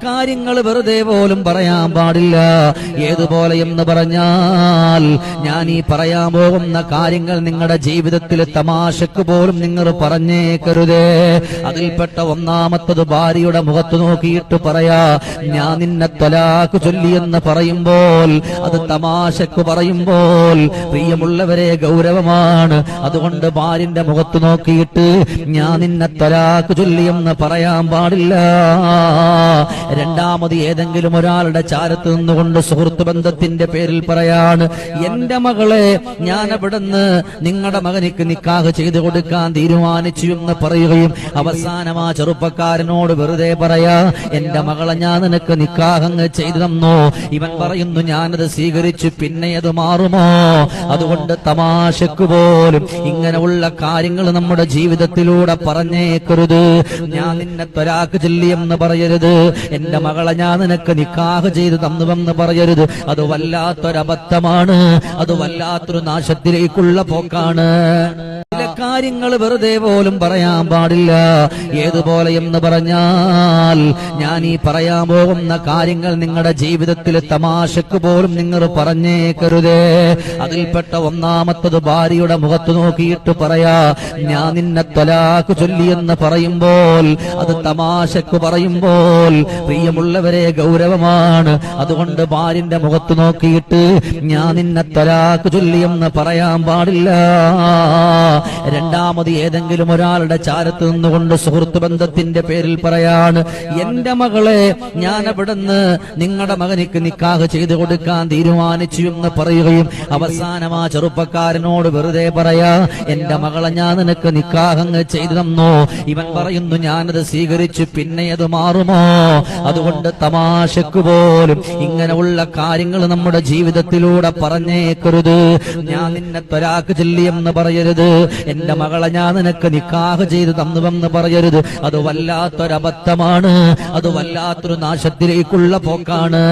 കാര്യങ്ങൾ വെറുതെ പോലും പറയാൻ പാടില്ല. ഏതുപോലെ എന്ന് പറഞ്ഞാൽ, ഞാൻ ഈ പറയാൻ പോകുന്ന കാര്യങ്ങൾ നിങ്ങളുടെ ജീവിതത്തിൽ തമാശക്ക് പോലും നിങ്ങൾ പറഞ്ഞേക്കരുതേ. അതിൽപ്പെട്ട ഒന്നാമത്തത് ഭാര്യയുടെ മുഖത്ത് നോക്കിയിട്ട് പറയാ, ഞാൻ നിന്നെ ത്വലാഖ് ചൊല്ലിയെന്ന് പറയുമ്പോൾ അത് തമാശക്ക് പറയുമ്പോൾ പ്രിയമുള്ളവരെ ഗൗരവമാണ്. അതുകൊണ്ട് ഭാര്യന്റെ മുഖത്ത് നോക്കിയിട്ട് ഞാൻ നിന്നെ ത്വലാഖ് ചൊല്ലിയെന്ന് പറയാൻ പാടില്ല. രണ്ടാമത് ഏതെങ്കിലും ഒരാളുടെ ചാരത്ത് നിന്നുകൊണ്ട് സുഹൃത്ത് ബന്ധത്തിന്റെ പേരിൽ പറയാണ്, എന്റെ മകളെ ഞാൻ അവിടുന്ന് നിങ്ങളുടെ മകനിക്ക് നിക്കാഹ് ചെയ്തു കൊടുക്കാൻ തീരുമാനിച്ചു എന്ന് പറയുകയും അവസാനം ആ ചെറുപ്പക്കാരനോട് വെറുതെ പറയാ, എന്റെ മകളെ ഞാൻ നിനക്ക് നിക്കാഹ് ചെയ്തു തന്നോ. ഇവൻ പറയുന്നു ഞാനത് സ്വീകരിച്ചു, പിന്നെ അത് മാറുമോ? അതുകൊണ്ട് തമാശക്ക് പോലും ഇങ്ങനെയുള്ള കാര്യങ്ങൾ നമ്മുടെ ജീവിതത്തിലൂടെ പറഞ്ഞേക്കരുത്. ഞാൻ നിന്നെ ത്വലാഖ് ചൊല്ലിയെന്ന് പറയരുത്, എന്റെ മകളെ ഞാൻ നിനക്ക് നിക്കാഹ് ചെയ്തു തന്നുവെന്ന് പറയരുത്. അത് വല്ലാത്തൊരബദ്ധമാണ്, അത് വല്ലാത്തൊരു നാശത്തിലേക്കുള്ള പോക്കാണ്. ചില കാര്യങ്ങൾ വെറുതെ പോലും പറയാൻ പാടില്ല. ഏതുപോലെ എന്ന് പറഞ്ഞാൽ, ഞാൻ ഈ പറയാൻ പോകുന്ന കാര്യങ്ങൾ നിങ്ങളുടെ ജീവിതത്തിൽ തമാശക്ക് പോലും നിങ്ങൾ പറഞ്ഞേക്കരുതേ. അതിൽപ്പെട്ട ഒന്നാമത്തത് ഭാര്യയുടെ മുഖത്ത് നോക്കിയിട്ട് പറയാ, ഞാൻ നിന്നെ ത്വലാഖ് ചൊല്ലിയെന്ന് പറയുമ്പോൾ അത് തമാശക്ക് പറയുമ്പോൾ പ്രിയമുള്ളവരെ ഗൗരവമാണ്. അതുകൊണ്ട് ഭാര്യന്റെ മുഖത്ത് നോക്കിയിട്ട് ഞാൻ നിന്നെ ത്വലാഖ് ചൊല്ലിയെന്ന് പറയാൻ പാടില്ല. രണ്ടാമത് ഏതെങ്കിലും ഒരാളുടെ ചാരത്ത് നിന്നുകൊണ്ട് സുഹൃത്ത് ബന്ധത്തിന്റെ പേരിൽ പറയാണ്, എന്റെ മകളെ ഞാൻ അവിടുന്ന് നിങ്ങളുടെ മകനിക്ക് നിക്കാഹ് ചെയ്തു കൊടുക്കാൻ തീരുമാനിച്ചു എന്ന് പറയുകയും അവസാനം ആ ചെറുപ്പക്കാരനോട് വെറുതെ പറയാ, എന്റെ മകളെ ഞാൻ നിനക്ക് നിക്കാഹ് ചെയ്തു തന്നോ. ഇവൻ പറയുന്നു ഞാനത് സ്വീകരിച്ചു, പിന്നെ അത് മാറുമോ? അതുകൊണ്ട് തമാശക്ക് പോലും ഇങ്ങനെയുള്ള കാര്യങ്ങൾ നമ്മുടെ ജീവിതത്തിലൂടെ പറഞ്ഞേക്കരുത്. ഞാൻ നിന്നെ ത്വലാഖ് ചൊല്ലിയെന്ന് പറയരുത്, എന്റെ മകളെ ഞാൻ നിനക്ക് നിക്കാഹ് ചെയ്ത് തന്നുവെന്ന് പറയരുത്. അത് വല്ലാത്തൊരബദ്ധമാണ്, അത് വല്ലാത്തൊരു നാശത്തിലേക്കുള്ള പോക്കാണ്.